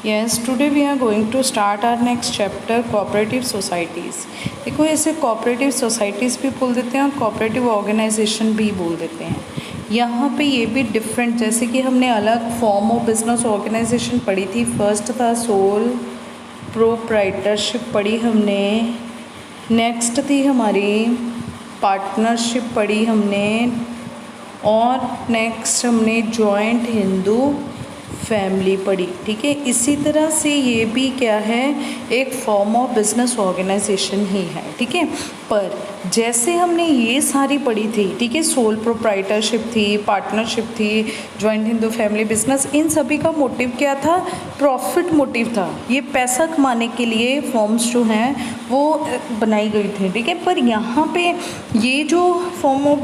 Yes, today we are going to start our next chapter, cooperative societies. देखो इसे cooperative societies भी बोल देते हैं और cooperative organization भी बोल देते हैं। यहाँ पे ये भी डिफरेंट, जैसे कि हमने अलग फॉर्म ऑफ बिजनेस ऑर्गेनाइजेशन पढ़ी थी। फर्स्ट था सोल प्रोप्राइटरशिप पढ़ी हमने, नेक्स्ट थी हमारी पार्टनरशिप पढ़ी हमने, और नेक्स्ट हमने जॉइंट हिंदू फैमिली पढ़ी। ठीक है, इसी तरह से ये भी क्या है, एक फॉर्म ऑफ बिजनेस ऑर्गेनाइजेशन ही है। ठीक है, पर जैसे हमने ये सारी पढ़ी थी, ठीक है, सोल प्रोप्राइटरशिप थी, पार्टनरशिप थी, जॉइंट हिंदू फैमिली बिजनेस, इन सभी का मोटिव क्या था? प्रॉफिट मोटिव था। ये पैसा कमाने के लिए फॉर्म्स जो हैं वो बनाई गई थी। ठीक है, पर यहाँ पे ये जो फॉर्म ऑफ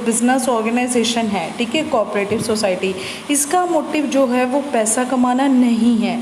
बिजनेस ऑर्गेनाइजेशन है, ठीक है, कोऑपरेटिव सोसाइटी, इसका मोटिव जो है वो पैसा कमाना नहीं है,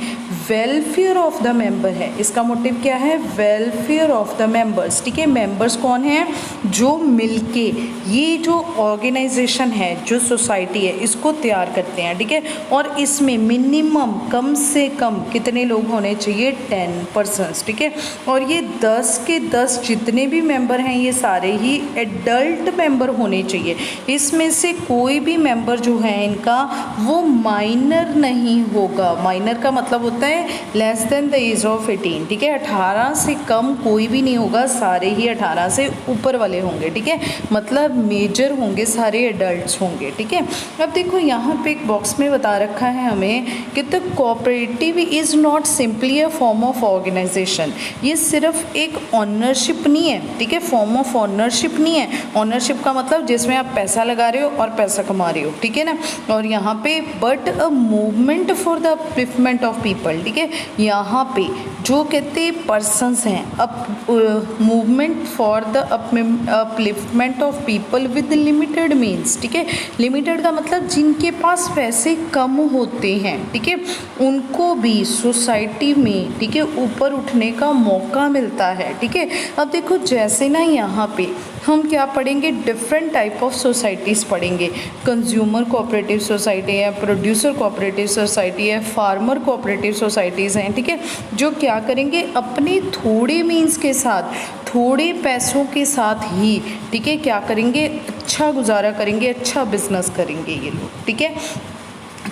वेलफेयर ऑफ द मेंबर है। इसका मोटिव क्या है? Welfare of the members. ठीक है, मेंबर्स कौन है? जो मिलके ये जो ऑर्गेनाइजेशन है, जो सोसाइटी है, इसको तैयार करते हैं। ठीक है, और इसमें मिनिमम कम से कम कितने लोग होने चाहिए? 10%। ठीक है, और ये 10 के 10 जितने भी मेंबर हैं ये सारे ही एडल्ट मेंबर होने चाहिए। इसमें से कोई भी मेंबर जो है इनका वो माइनर नहीं होगा। माइनर का मतलब होता है less than the age of 18। ठीक है, 18 से कम कोई भी नहीं होगा, सारे ही 18 से ऊपर वाले होंगे। ठीक है, मतलब मेजर होंगे, सारे एडल्ट्स होंगे। ठीक है, अब देखो यहाँ पे एक बॉक्स में बता रखा है हमें कि the cooperative is not simply a form of organisation. ये सिर्फ एक ऑनरशिप नहीं है। ठीक है, फॉर्म ऑफ ऑनरशिप नहीं है। ऑनरशिप का मतलब जिसमें आप पैसा लगा रहे हो और पैसा कमा रहे हो। ठीक है ना, और यहाँ पे but a movement for the upliftment of people. ठीक है, यहाँ पे जो कहते पर्सन्स हैं, up movement for the upliftment of people with limited means. ठीक है, लिमिटेड का मतलब जिनके पास पैसे कम होते हैं, ठीक है, उनको भी सोसाइटी में, ठीक है, ऊपर उठने का मौका मिलता है। ठीक है, अब देखो जैसे ना यहाँ पे हम क्या पढ़ेंगे, डिफरेंट टाइप ऑफ सोसाइटीज़ पढ़ेंगे। कंज्यूमर कोऑपरेटिव सोसाइटी है, प्रोड्यूसर कोऑपरेटिव सोसाइटी है, फार्मर कोऑपरेटिव सोसाइटीज़ हैं। ठीक है, जो क्या करेंगे, अपने थोड़े मीन्स के साथ, थोड़े पैसों के साथ ही, ठीक है, क्या करेंगे, अच्छा गुजारा करेंगे, अच्छा बिजनेस करेंगे ये लोग। ठीक है,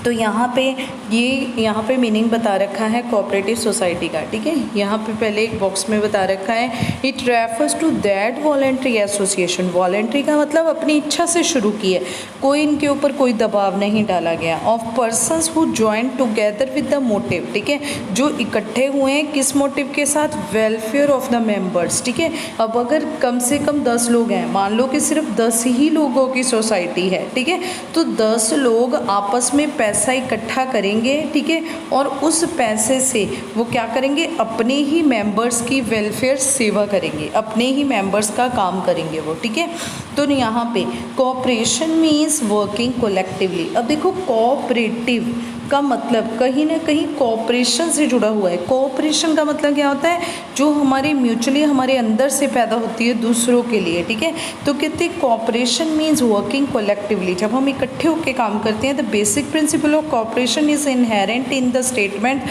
तो यहाँ पे मीनिंग बता रखा है कोऑपरेटिव सोसाइटी का। ठीक है, यहाँ पे पहले एक बॉक्स में बता रखा है, it refers to that voluntary association. Voluntary का मतलब अपनी इच्छा से शुरू की है, कोई इनके ऊपर कोई दबाव नहीं डाला गया। Of persons who join together with the motive. ठीक है, जो इकट्ठे हुए हैं किस मोटिव के साथ? Welfare of the members. ठीक है, अब अगर कम से कम 10 लोग हैं, मान लो कि सिर्फ 10 ही लोगों की सोसाइटी है, ठीक है, तो 10 लोग आपस में पैसा इकट्ठा करेंगे। ठीक है, और उस पैसे से वो क्या करेंगे, अपने ही मेंबर्स की वेलफेयर सेवा करेंगे, अपने ही मेंबर्स का काम करेंगे वो। ठीक है, तो यहाँ पे कोऑपरेशन मीन्स वर्किंग कोलेक्टिवली। अब देखो कोऑपरेटिव का मतलब कहीं ना कहीं कोऑपरेशन से जुड़ा हुआ है। कोऑपरेशन का मतलब क्या होता है? जो हमारे म्यूचुअली हमारे अंदर से पैदा होती है दूसरों के लिए। ठीक है, तो कहते हैं कोऑपरेशन मीन्स वर्किंग कोलेक्टिवली। जब हम इकट्ठे होकर काम करते हैं, the basic principle of cooperation is inherent in the statement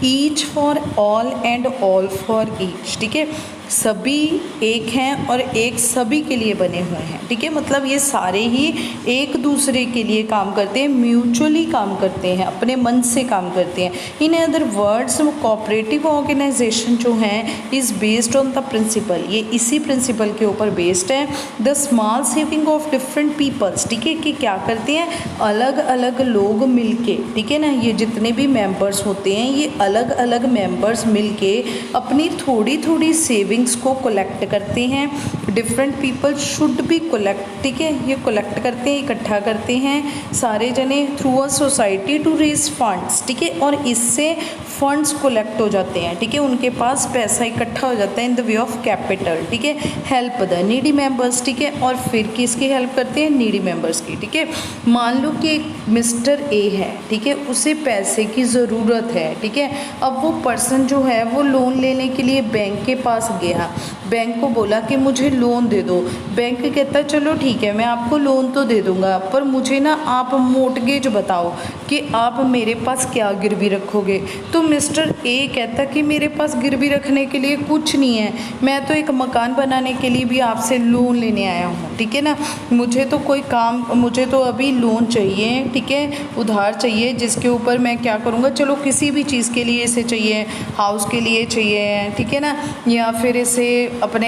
each for all and all for each. ठीक है, सभी एक हैं और एक सभी के लिए बने हुए हैं। ठीक है, मतलब ये सारे ही एक दूसरे के लिए काम करते हैं, म्यूचुअली काम करते हैं, अपने मन से काम करते हैं। In other words cooperative organisation जो हैं is based on the principle, ये इसी प्रिंसिपल के ऊपर बेस्ड है, the small saving of different peoples. ठीक है, कि क्या करते हैं, अलग अलग लोग मिलके, ठीक है ना, ये जितने भी मेंबर्स होते हैं ये अलग अलग मेंबर्स मिलके अपनी थोड़ी थोड़ी सेविंग को कलेक्ट करते हैं। Different people should be collect. ठीक है, ये कलेक्ट करते हैं, इकट्ठा करते हैं सारे जने through a society to raise funds. ठीक है, और इससे फंड्स कलेक्ट हो जाते हैं। ठीक है, उनके पास पैसा इकट्ठा हो जाता है in the way of capital. ठीक है, हेल्प द नीडी मेंबर्स। ठीक है, और फिर किसकी हेल्प करते हैं? नीडी मेंबर्स की। ठीक है, मान लो कि मिस्टर ए है, ठीक है, उसे पैसे की ज़रूरत है। ठीक है, अब वो पर्सन जो है वो लोन लेने के लिए बैंक के पास गया, बैंक को बोला कि मुझे लोन दे दो। बैंक कहता चलो ठीक है मैं आपको लोन तो दे दूँगा, पर मुझे ना आप मोर्टगेज बताओ कि आप मेरे पास क्या गिरवी रखोगे। तो मिस्टर ए कहता कि मेरे पास गिरवी रखने के लिए कुछ नहीं है, मैं तो एक मकान बनाने के लिए भी आपसे लोन लेने आया हूँ, ठीक है ना। मुझे तो कोई काम, मुझे तो अभी लोन चाहिए, ठीक है, उधार चाहिए, जिसके ऊपर मैं क्या करूँगा, चलो किसी भी चीज़ के लिए इसे चाहिए, हाउस के लिए चाहिए, ठीक है ना, या फिर इसे अपने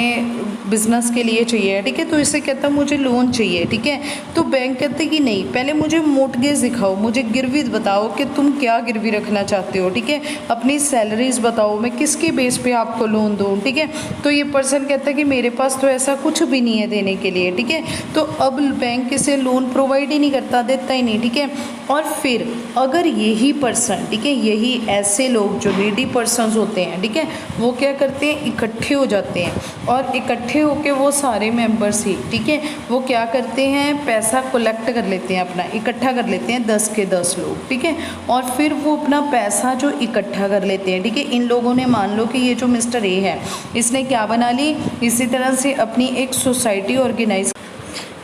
बिज़नेस के लिए चाहिए, ठीक है। तो इसे कहता मुझे लोन चाहिए, ठीक है। तो बैंक कहते कि नहीं, पहले मुझे मोर्टगेज दिखाओ, मुझे गिरवी बताओ कि तुम क्या गिरवी रखना चाहते हो, ठीक है। अपनी सैलरीज बताओ, मैं किसके बेस पे आपको लोन दूँ, ठीक है। तो ये पर्सन कहता है कि मेरे पास तो ऐसा कुछ भी नहीं है देने के लिए, ठीक है। तो अब बैंक इसे लोन प्रोवाइड ही नहीं करता, देता ही नहीं, ठीक है। और फिर अगर यही पर्सन, ठीक है, यही ऐसे लोग जो नीडी पर्सन्स होते हैं, ठीक है, वो क्या करते हैं, इकट्ठे हो जाते हैं और इकट्ठे होके वो सारे मेंबर्स ही, ठीक है, वो क्या करते हैं, पैसा कलेक्ट कर लेते हैं, अपना इकट्ठा कर लेते हैं 10 के 10 लोग, ठीक है। और फिर वो अपना पैसा जो इकट्ठा कर लेते हैं, ठीक है। इन लोगों ने मान लो कि ये जो मिस्टर ए है, इसने क्या बना ली, इसी तरह से अपनी एक सोसाइटी ऑर्गेनाइज।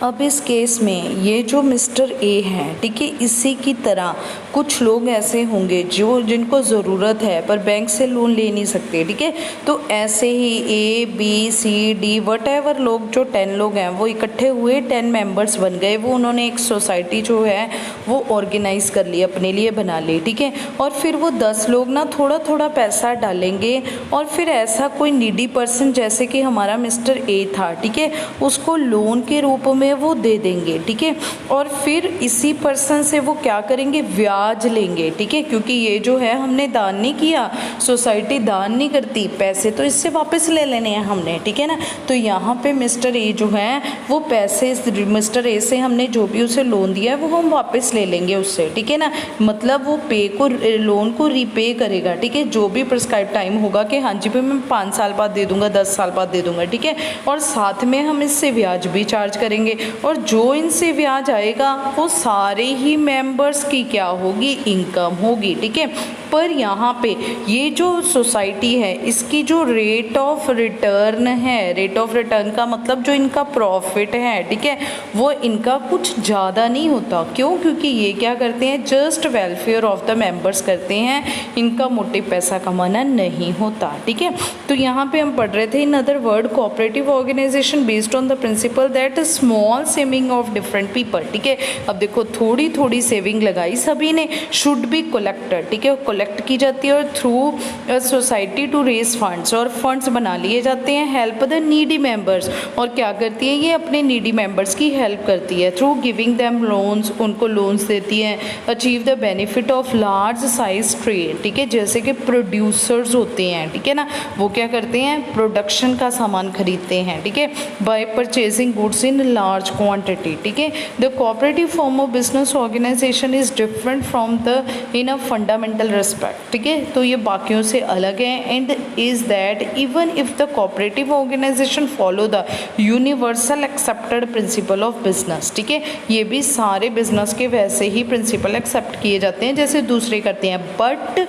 अब इस केस में ये जो मिस्टर ए हैं, ठीक है, इसी की तरह कुछ लोग ऐसे होंगे जो जिनको ज़रूरत है पर बैंक से लोन ले नहीं सकते, ठीक है। तो ऐसे ही ए बी सी डी वट लोग, जो 10 लोग हैं वो इकट्ठे हुए, 10 मेंबर्स बन गए, वो उन्होंने एक सोसाइटी जो है वो ऑर्गेनाइज़ कर ली, अपने लिए बना ली, ठीक है। और फिर वो 10 लोग ना थोड़ा थोड़ा पैसा डालेंगे और फिर ऐसा कोई नीडी पर्सन जैसे कि हमारा मिस्टर ए था, ठीक है, उसको लोन के रूप में वो दे देंगे, ठीक है। और फिर इसी पर्सन से वो क्या करेंगे, ब्याज लेंगे, ठीक है, क्योंकि ये जो है हमने दान नहीं किया, सोसाइटी दान नहीं करती, पैसे तो इससे वापस ले लेने हैं हमने, ठीक है ना। तो यहाँ पे मिस्टर ए जो है वो पैसे मिस्टर ए से हमने जो भी उसे लोन दिया है वो हम वापस ले लेंगे उससे, ठीक है ना। मतलब वो पे को, लोन को रीपे करेगा, ठीक है, जो भी प्रिस्क्राइब टाइम होगा कि हाँ जी भाई मैं 5 साल बाद दे दूंगा, 10 साल बाद दे दूंगा, ठीक है। और साथ में हम इससे ब्याज भी चार्ज करेंगे और जो इनसे ब्याज आएगा वो सारे ही मेंबर्स की क्या होगी, इनकम होगी, ठीक है। पर यहाँ पे ये जो सोसाइटी है इसकी जो रेट ऑफ रिटर्न है, रेट ऑफ रिटर्न का मतलब जो इनका प्रॉफिट है, ठीक है, वो इनका कुछ ज़्यादा नहीं होता। क्यों? क्योंकि ये क्या करते हैं, just welfare of the members करते हैं, इनका मोटे पैसा कमाना नहीं होता, ठीक है। तो यहाँ पे हम पढ़ रहे थे, in other word cooperative organisation based on the principle that small saving of different people, ठीक है। अब देखो थोड़ी थोड़ी सेविंग लगाई सभी ने, शुड बी कलेक्टेड, ठीक है, कलेक्ट की जाती है और through society to raise funds, और फंड्स बना लिए जाते हैं, हेल्प द नीडी मेंबर्स, और क्या करती है ये अपने नीडी मेंबर्स की हेल्प करती है थ्रू गिविंग देम लोन्स, उनको लोन्स देती हैं, achieve the benefit of large size trade, ठीक है, जैसे कि प्रोड्यूसर्स होते हैं, ठीक है ना, वो क्या करते हैं, प्रोडक्शन का सामान खरीदते हैं, ठीक है, by purchasing goods in large quantity, ठीक है। The cooperative form of business organisation is different from the in a fundamental respect, ठीक है, तो ये बाकियों से अलग है। And is that even if the cooperative organisation follow the universal accepted principle of business, ठीक है, ये भी सारे बिजनेस के वैसे ही प्रिंसिपल एक्सेप्ट किए जाते हैं जैसे दूसरे करते हैं, but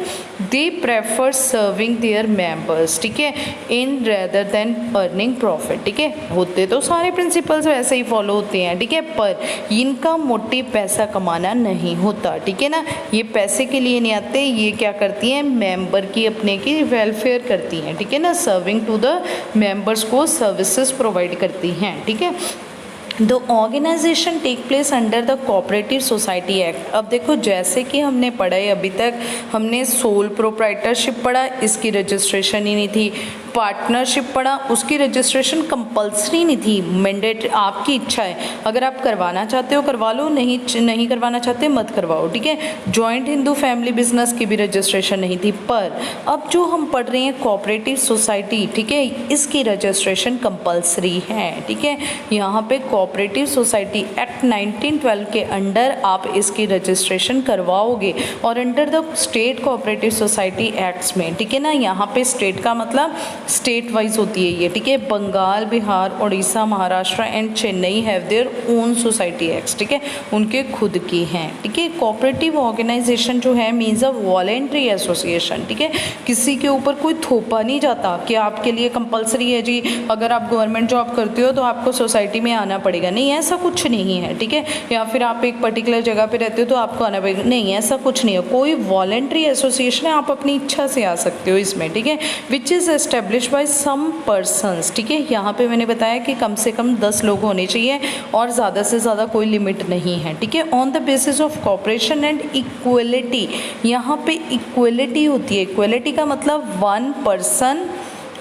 they prefer serving there members, ठीक है, इन रेदर देन अर्निंग प्रॉफिट, ठीक है, होते तो सारे प्रिंसिपल्स वैसे ही फॉलो होते हैं, ठीक है, पर इनका मोटे पैसा कमाना नहीं होता, ठीक है ना, ये पैसे के लिए नहीं आते, ये क्या करती हैं, मेंबर की अपने की वेलफेयर करती हैं, ठीक है ना, सर्विंग टू द मेंबर्स को सर्विसेज प्रोवाइड करती हैं, ठीक है। The organisation take place under the cooperative society act. अब देखो जैसे कि हमने पढ़ा है, अभी तक हमने सोल प्रोप्राइटरशिप पढ़ा, इसकी रजिस्ट्रेशन ही नहीं थी, पार्टनरशिप पढ़ा, उसकी रजिस्ट्रेशन कंपलसरी नहीं थी, मैंडेट, आपकी इच्छा है, अगर आप करवाना चाहते हो करवा लो, नहीं करवाना चाहते मत करवाओ, ठीक है। जॉइंट हिंदू फैमिली बिजनेस की भी रजिस्ट्रेशन नहीं थी, पर अब जो हम पढ़ रहे हैं कोऑपरेटिव सोसाइटी, ठीक है, इसकी रजिस्ट्रेशन कंपलसरी है, ठीक है। यहाँ पे कोऑपरेटिव सोसाइटी एक्ट 1912 के अंडर आप इसकी रजिस्ट्रेशन करवाओगे और under the state cooperative society acts में, ठीक है ना, यहाँ पे स्टेट का मतलब स्टेट वाइज होती है ये, ठीक है। Bengal, Bihar, Orissa, Maharashtra and Chennai have their own society acts, ठीक है, उनके खुद की हैं, ठीक है। कोऑपरेटिव ऑर्गेनाइजेशन जो है मीन्स अ वॉलेंट्री एसोसिएशन, ठीक है, किसी के ऊपर कोई थोपा नहीं जाता कि आपके लिए कंपलसरी है जी, अगर आप गवर्नमेंट जॉब करते हो तो आपको सोसाइटी में आना पड़ेगा, नहीं ऐसा कुछ नहीं है, ठीक है। या फिर आप एक पर्टिकुलर जगह पे रहते हो तो आपको आना पड़ेगा, नहीं ऐसा कुछ नहीं है, कोई वॉलेंट्री एसोसिएशन है, आप अपनी इच्छा से आ सकते हो इसमें, ठीक है। Which is establish by some persons, ठीक है, यहाँ पे मैंने बताया कि कम से कम 10 लोग होने चाहिए और ज़्यादा से ज़्यादा कोई लिमिट नहीं है, ठीक है। On the basis of cooperation and equality, यहाँ पे इक्वलिटी होती है, इक्वलिटी का मतलब 1 पर्सन,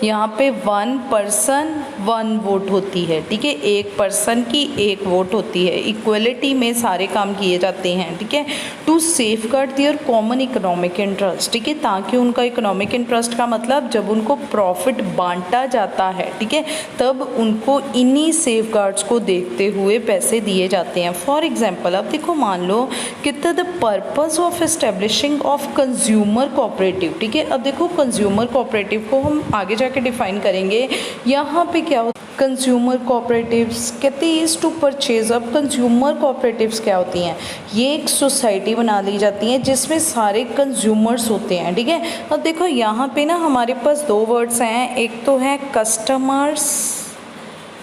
यहाँ पे 1 पर्सन 1 वोट होती है, ठीक है, एक पर्सन की 1 वोट होती है, इक्वलिटी में सारे काम किए जाते हैं, ठीक है। To safeguard their common economic interest, ठीक है, ताकि उनका इकोनॉमिक इंटरेस्ट का मतलब जब उनको प्रॉफिट बांटा जाता है, ठीक है, तब उनको इन्हीं सेफगार्ड्स को देखते हुए पैसे दिए जाते हैं। फॉर एग्जाम्पल अब देखो, मान लो कि the purpose of establishing of consumer cooperative, ठीक है, अब देखो कंज्यूमर कोऑपरेटिव को हम आगे जाके डिफाइन करेंगे। यहाँ पे क्या होता है, कंज्यूमर कोऑपरेटिव्स कहते हैं इज़ टू परचेज। अब कंज्यूमर कोऑपरेटिव्स क्या होती हैं, ये एक सोसाइटी बना ली जाती है जिसमें सारे कंज्यूमर्स होते हैं, ठीक है। अब देखो यहाँ पे ना हमारे पास 2 वर्ड्स हैं, एक तो है कस्टमर्स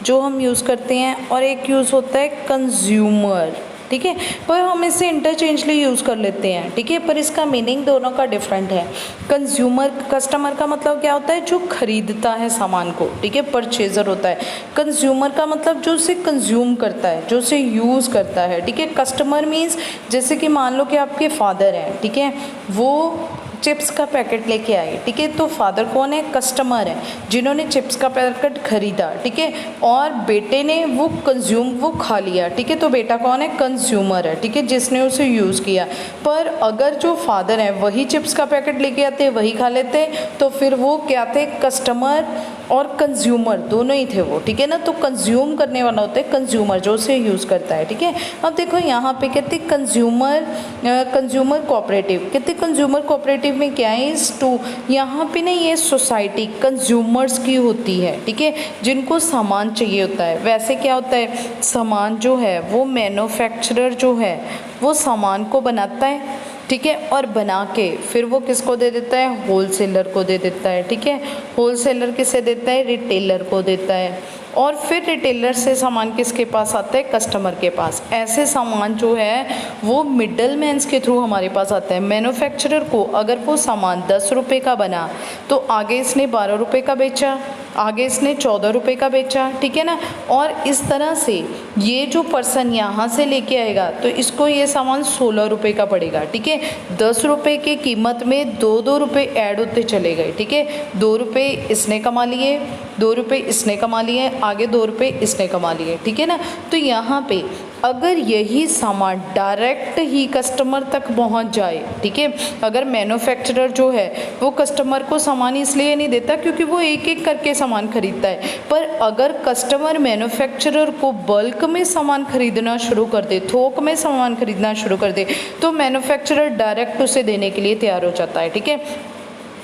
जो हम यूज़ करते हैं और एक यूज़ होता है कंज्यूमर, ठीक है, पर हम इसे इंटरचेंजली यूज़ कर लेते हैं, ठीक है, पर इसका मीनिंग दोनों का डिफरेंट है। कंज्यूमर, कस्टमर का मतलब क्या होता है, जो खरीदता है सामान को, ठीक है, परचेजर होता है। कंज्यूमर का मतलब जो उसे कंज्यूम करता है, जो उसे यूज़ करता है, ठीक है। कस्टमर मीन्स जैसे कि मान लो कि आपके फादर हैं, ठीक है, वो चिप्स का पैकेट लेके आए, ठीक है, तो फादर कौन है, कस्टमर है, जिन्होंने चिप्स का पैकेट खरीदा, ठीक है, और बेटे ने वो खा लिया, ठीक है, तो बेटा कौन है, कंज्यूमर है, ठीक है, जिसने उसे यूज़ किया। पर अगर जो फादर है वही चिप्स का पैकेट लेके आते, वही खा लेते, तो फिर वो क्या थे, कस्टमर और कंज्यूमर दोनों ही थे वो, ठीक है ना। तो कंज्यूम करने वाला होता है कंज्यूमर, जो उसे यूज़ करता है, ठीक है। अब देखो यहाँ पे कहते कंज्यूमर कोऑपरेटिव, कहते कंज्यूमर कोऑपरेटिव में क्या है, इस टू, यहाँ पे ना ये सोसाइटी कंज्यूमर्स की होती है, ठीक है, जिनको सामान चाहिए होता है। वैसे क्या होता है, सामान जो है वो मैन्युफैक्चरर जो है वो सामान को बनाता है, ठीक है, और बना के फिर वो किसको दे देता है, होलसेलर को दे देता है, ठीक है। होलसेलर किसे देता है, रिटेलर को देता है, और फिर रिटेलर से सामान किसके पास आता है, कस्टमर के पास। ऐसे सामान जो है वो मिडल मैन्स के थ्रू हमारे पास आता है। मैन्युफैक्चरर को अगर वो सामान 10 रुपये का बना तो आगे इसने 12 रुपये का बेचा, आगे इसने 14 रुपये का बेचा, ठीक है ना। और इस तरह से ये जो पर्सन यहाँ से लेके आएगा तो इसको ये सामान 16 रुपये का पड़ेगा, ठीक है। 10 रुपये की कीमत में 2-2 रुपये ऐड होते चले गए, ठीक है। 2 रुपये इसने कमा लिए, 2 रुपये इसने कमा लिए, आगे 2 रुपये इसने कमा लिए, ठीक है ना। तो यहाँ पे अगर यही सामान डायरेक्ट ही कस्टमर तक पहुंच जाए, ठीक है, अगर मैन्युफैक्चरर जो है वो कस्टमर को सामान इसलिए नहीं देता क्योंकि वो एक एक करके सामान खरीदता है, पर अगर कस्टमर मैन्युफैक्चरर को बल्क में सामान खरीदना शुरू कर दे, थोक में सामान खरीदना शुरू कर दे, तो मैन्युफैक्चरर डायरेक्ट उसे देने के लिए तैयार हो जाता है, ठीक है।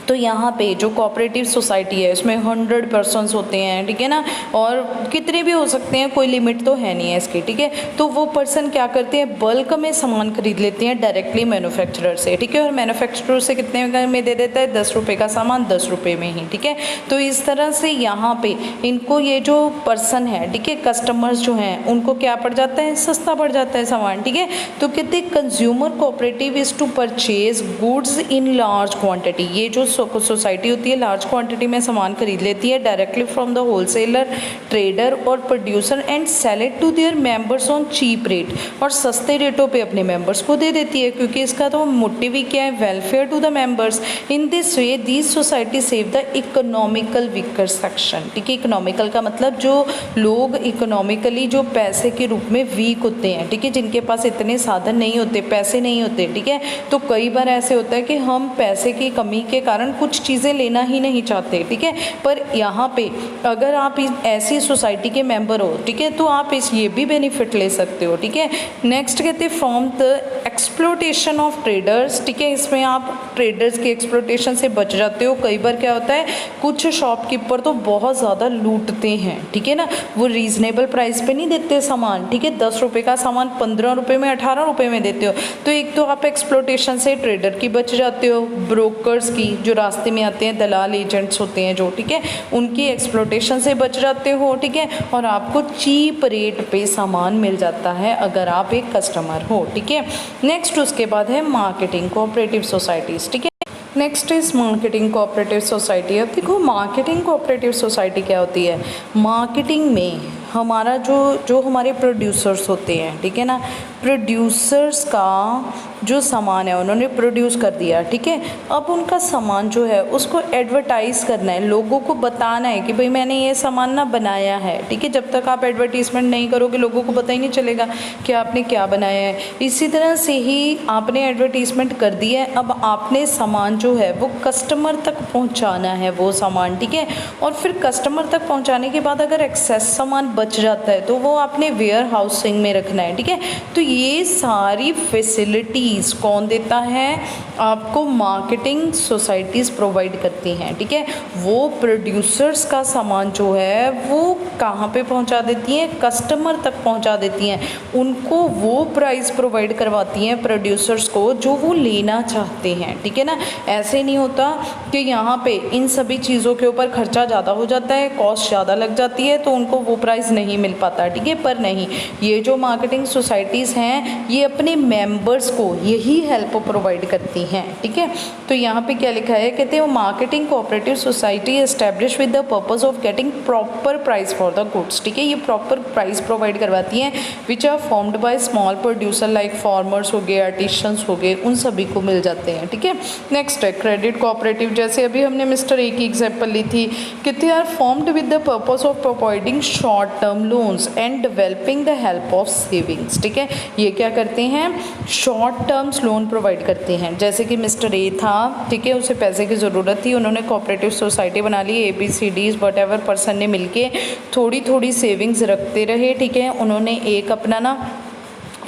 तो यहाँ पे जो कोऑपरेटिव सोसाइटी है इसमें 100 पर्सन्स होते हैं, ठीक है ना, और कितने भी हो सकते हैं, कोई लिमिट तो है नहीं है इसकी, ठीक है। तो वो पर्सन क्या करते हैं, बल्क में सामान खरीद लेते हैं डायरेक्टली मैन्युफैक्चरर से, ठीक है, और मैन्युफैक्चरर से कितने में दे देता है, 10 रुपये का सामान 10 रुपये में ही, ठीक है। तो इस तरह से यहाँ पे इनको ये जो पर्सन है, ठीक है, कस्टमर्स जो हैं उनको क्या पड़ जाता है, सस्ता पड़ जाता है सामान, ठीक है। तो कहते consumer cooperative is to purchase goods in large quantity. ये जो सोसाइटी होती है लार्ज क्वांटिटी में सामान खरीद लेती है directly from the wholesaler, trader और producer and sell it to their members on cheap rate, और सस्ते रेटों पे अपने मेंबर्स को दे देती है, क्योंकि इसका तो मोटिव ही क्या है, welfare to the members. In this way these society save the economical weaker section, ठीक है। इकोनॉमिकल का मतलब जो लोग इकोनॉमिकली जो पैसे के रूप में वीक होते हैं, ठीक है, जिनके पास इतने साधन नहीं होते, पैसे नहीं होते, ठीक है। तो कई बार ऐसे होता है कि हम पैसे की कमी के कारण कारण कुछ चीज़ें लेना ही नहीं चाहते, ठीक है। पर यहाँ पे अगर आप ऐसी सोसाइटी के मेंबर हो, ठीक है, तो आप ये भी बेनिफिट ले सकते हो, ठीक है। नेक्स्ट कहते हैं from the exploitation of traders, ठीक है। इसमें आप ट्रेडर्स के एक्सप्लोटेशन से बच जाते हो। कई बार क्या होता है, कुछ शॉपकीपर तो बहुत ज़्यादा लूटते हैं, ठीक है ना, वो रीज़नेबल प्राइस पे नहीं देते सामान, ठीक है। 10 रुपये का सामान 15 रुपये में, 18 रुपये में देते हो। तो एक तो आप एक्सप्लोटेशन से ट्रेडर की बच जाते हो, ब्रोकर्स की जो रास्ते में आते हैं, दलाल एजेंट्स होते हैं जो, ठीक है, उनकी एक्सप्लोटेशन से बच जाते हो, ठीक है। और आपको चीप रेट पे सामान मिल जाता है अगर आप एक कस्टमर हो, ठीक है। नेक्स्ट उसके बाद है मार्केटिंग कोऑपरेटिव सोसाइटीज़, ठीक है। Next is marketing cooperative society. अब देखो मार्केटिंग कोऑपरेटिव सोसाइटी क्या होती है। मार्केटिंग में हमारा जो हमारे प्रोड्यूसर्स होते हैं, ठीक है ना, प्रोड्यूसर्स का जो सामान है उन्होंने प्रोड्यूस कर दिया, ठीक है। अब उनका सामान जो है उसको एडवर्टाइज़ करना है, लोगों को बताना है कि भाई मैंने ये सामान ना बनाया है, ठीक है। जब तक आप एडवर्टीज़मेंट नहीं करोगे लोगों को पता ही नहीं चलेगा कि आपने क्या बनाया है। इसी तरह से ही आपने एडवर्टीज़मेंट कर दी है, अब आपने सामान जो है वो कस्टमर तक पहुँचाना है वो सामान, ठीक है। और फिर कस्टमर तक पहुँचाने के बाद अगर एक्सेस सामान बच जाता है तो वो आपने वेयर हाउसिंग में रखना है, ठीक है। तो ये सारी फैसिलिटीज़ कौन देता है, आपको मार्केटिंग सोसाइटीज़ प्रोवाइड करती हैं, ठीक है। वो प्रोड्यूसर्स का सामान जो है वो कहाँ पे पहुंचा देती हैं, कस्टमर तक पहुंचा देती हैं। उनको वो प्राइस प्रोवाइड करवाती हैं प्रोड्यूसर्स को जो वो लेना चाहते हैं, ठीक है ना। ऐसे नहीं होता कि यहाँ पे इन सभी चीज़ों के ऊपर खर्चा ज़्यादा हो जाता है, कॉस्ट ज़्यादा लग जाती है तो उनको वो प्राइस नहीं मिल पाता, ठीक है। पर नहीं, ये जो मार्केटिंग सोसाइटीज़ हैं ये अपने मेंबर्स को यही हेल्प प्रोवाइड करती हैं, ठीक है। तो यहाँ पे क्या लिखा है, कहते हैं marketing cooperative society establish with the purpose of getting proper price for the goods, ठीक है। ये प्रॉपर प्राइस प्रोवाइड करवाती हैं which are formed by small producer like farmers हो गए, आर्टिशंस हो गए, उन सभी को मिल जाते हैं, ठीक है। नेक्स्ट है क्रेडिट कोऑपरेटिव। जैसे अभी हमने मिस्टर ए की एग्जाम्पल ली थी, कहते are formed with the purpose of providing short term loans and developing the help of savings, ठीक है। ये क्या करते हैं, शॉर्ट टर्म्स लोन प्रोवाइड करते हैं। जैसे कि मिस्टर ए था, ठीक है, उसे पैसे की ज़रूरत थी, उन्होंने कोऑपरेटिव सोसाइटी बना ली, ABCDs वट एवर पर्सन ने मिलके थोड़ी थोड़ी सेविंग्स रखते रहे, ठीक है। उन्होंने एक अपना ना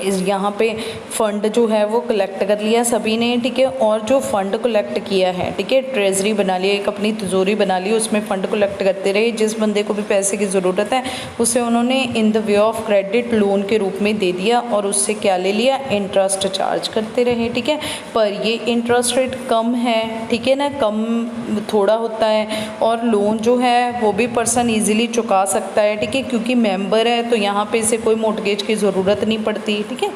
यहाँ पे फ़ंड जो है वो कलेक्ट कर लिया सभी ने, ठीक है। और जो फ़ंड कलेक्ट किया है, ठीक है, ट्रेजरी बना लिया, एक अपनी तिजोरी बना ली, उसमें फ़ंड कलेक्ट करते रहे। जिस बंदे को भी पैसे की ज़रूरत है उसे उन्होंने in the way of credit loan के रूप में दे दिया और उससे क्या ले लिया, इंटरेस्ट चार्ज करते रहे, ठीक है। पर ये इंटरेस्ट रेट कम है, ठीक है ना, कम थोड़ा होता है और लोन जो है वो भी पर्सन ईजिली चुका सकता है, ठीक है, क्योंकि मेंबर है तो यहाँ पे इसे कोई मोर्टगेज की ज़रूरत नहीं पड़ती, ठीक है।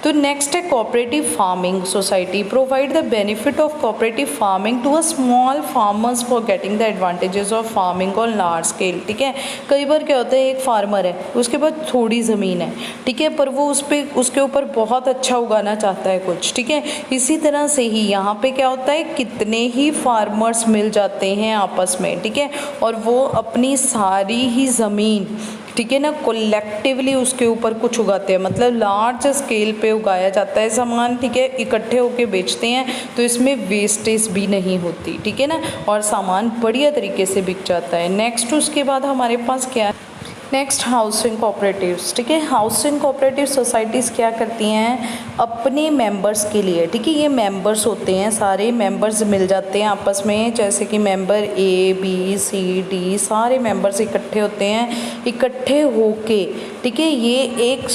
तो नेक्स्ट है cooperative farming society provide the benefit of cooperative farming to a small farmers for getting the advantages of farming on large scale, ठीक है। कई बार क्या होता है, एक फार्मर है, उसके पास थोड़ी ज़मीन है, ठीक है, पर वो उसके ऊपर बहुत अच्छा उगाना चाहता है कुछ, ठीक है। इसी तरह से ही यहाँ पे क्या होता है, कितने ही फार्मर्स मिल जाते हैं आपस में, ठीक है, और वो अपनी सारी ही ज़मीन, ठीक है ना, कलेक्टिवली उसके ऊपर कुछ उगाते हैं, मतलब लार्ज स्केल पे उगाया जाता है सामान, ठीक है, इकट्ठे होके बेचते हैं तो इसमें वेस्टेज भी नहीं होती, ठीक है ना, और सामान बढ़िया तरीके से बिक जाता है। नेक्स्ट उसके बाद हमारे पास क्या है, नेक्स्ट हाउसिंग कोऑपरेटिव्स, ठीक है। हाउसिंग कोऑपरेटिव सोसाइटीज़ क्या करती हैं, अपने मेंबर्स के लिए, ठीक है, ये मेंबर्स होते हैं, सारे मेंबर्स मिल जाते हैं आपस में, जैसे कि मेंबर ABCD सारे मेंबर्स इकट्ठे होते हैं, इकट्ठे होके, ठीक है, ये एक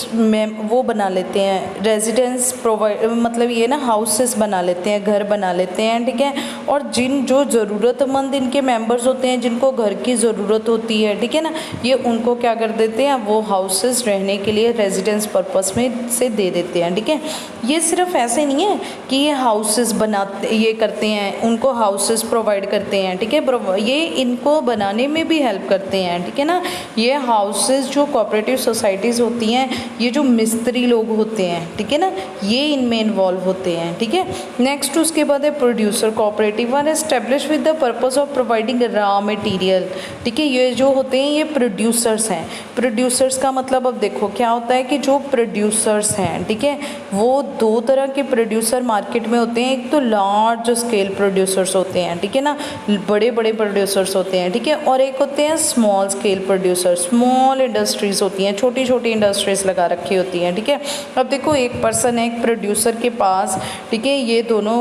वो बना लेते हैं रेजिडेंस प्रोवाइड, मतलब ये ना हाउसेस बना लेते हैं, घर बना लेते हैं, ठीक है। और जो ज़रूरतमंद इनके मेंबर्स होते हैं, जिनको घर की ज़रूरत होती है, ठीक है ना, ये उनको क्या कर देते हैं, वो हाउसेस रहने के लिए रेजिडेंस पर्पस में से दे देते हैं, ठीक है। ये सिर्फ ऐसे नहीं है कि ये हाउसेस बनाते, ये करते हैं, उनको हाउसेस प्रोवाइड करते हैं, ठीक है, ये इनको बनाने में भी हेल्प करते हैं, ठीक है ना। ये हाउसेस जो कोऑपरेटिव सोसाइटीज़ होती हैं, ये जो मिस्त्री लोग होते हैं, ठीक है ना, ये इनमें इन्वॉल्व होते हैं, ठीक है। नेक्स्ट उसके बाद है producer cooperative are establish with the purpose of providing raw material, ठीक है। ये जो होते हैं ये प्रोड्यूसर्स हैं, प्रोड्यूसर्स का मतलब अब देखो क्या होता है कि जो प्रोड्यूसर्स हैं, ठीक है, वो दो तरह के प्रोड्यूसर मार्केट में होते हैं। एक तो लार्ज स्केल प्रोड्यूसर्स होते हैं, ठीक है ना, बड़े बड़े प्रोड्यूसर्स होते हैं, ठीक है, और एक होते हैं small scale producer, small industries होती हैं, छोटी छोटी इंडस्ट्रीज़ लगा रखी होती हैं, ठीक है। अब देखो एक पर्सन है, एक प्रोड्यूसर के पास, ठीक है, ये दोनों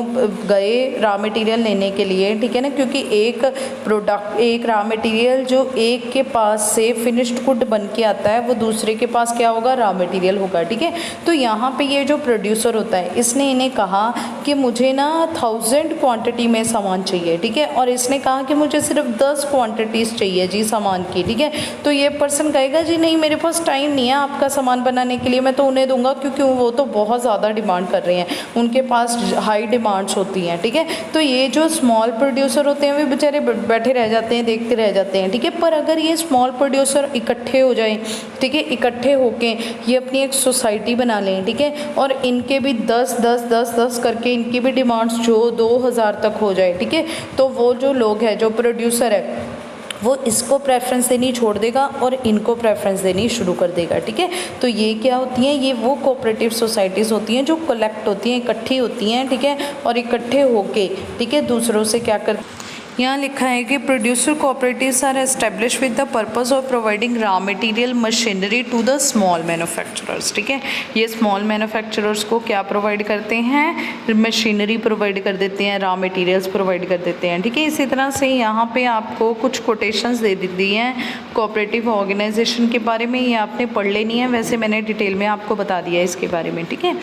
गए रॉ मटेरियल लेने के लिए, ठीक है ना, क्योंकि एक प्रोडक्ट, एक रॉ मटेरियल जो एक के पास से फिनिश्ड गुड बन के आता है वो दूसरे के पास क्या होगा, रॉ मटेरियल होगा, ठीक है। तो यहाँ पे ये जो प्रोड्यूसर होता है इसने इन्हें कहा कि मुझे ना 1000 क्वांटिटी में सामान चाहिए, ठीक है, और इसने कहा कि मुझे सिर्फ 10 क्वांटिटीज़ चाहिए जी सामान की, ठीक है। तो ये पर्सन कहेगा जी नहीं मेरे पास टाइम नहीं है आपका सामान बनाने के लिए, मैं तो उन्हें दूंगा क्योंकि वो तो बहुत ज़्यादा डिमांड कर रहे हैं, उनके पास हाई डिमांड्स होती हैं, ठीक है। तो ये जो स्मॉल प्रोड्यूसर होते हैं वे बेचारे बैठे रह जाते हैं, देखते रह जाते हैं, ठीक है। पर अगर ये स्मॉल प्रोड्यूसर इकट्ठे हो जाएं, ठीक है, इकट्ठे होके ये अपनी एक सोसाइटी बना लें, ठीक है, और इनके भी 10 करके इनकी भी डिमांड्स जो 2000 तक हो जाए, ठीक है, तो वो जो लोग हैं, जो प्रोड्यूसर है, वो इसको प्रेफरेंस देनी छोड़ देगा और इनको प्रेफरेंस देनी शुरू कर देगा, ठीक है। तो ये क्या होती हैं, ये वो कोऑपरेटिव सोसाइटीज़ होती हैं जो कलेक्ट होती हैं, इकट्ठी होती हैं, ठीक है, और इकट्ठे होके, ठीक है, दूसरों से क्या कर, यहाँ लिखा है कि producer cooperatives are establish with the purpose of providing raw material machinery to the small manufacturers, ठीक है। ये स्मॉल मैन्युफैक्चरर्स को क्या प्रोवाइड करते हैं, मशीनरी प्रोवाइड कर देते हैं, रॉ मटेरियल्स प्रोवाइड कर देते हैं, ठीक है। इसी तरह से यहाँ पे आपको कुछ कोटेशंस दे दी हैं कोऑपरेटिव ऑर्गेनाइजेशन के बारे में, ये आपने पढ़ लेनी है, वैसे मैंने डिटेल में आपको बता दिया है इसके बारे में, ठीक है।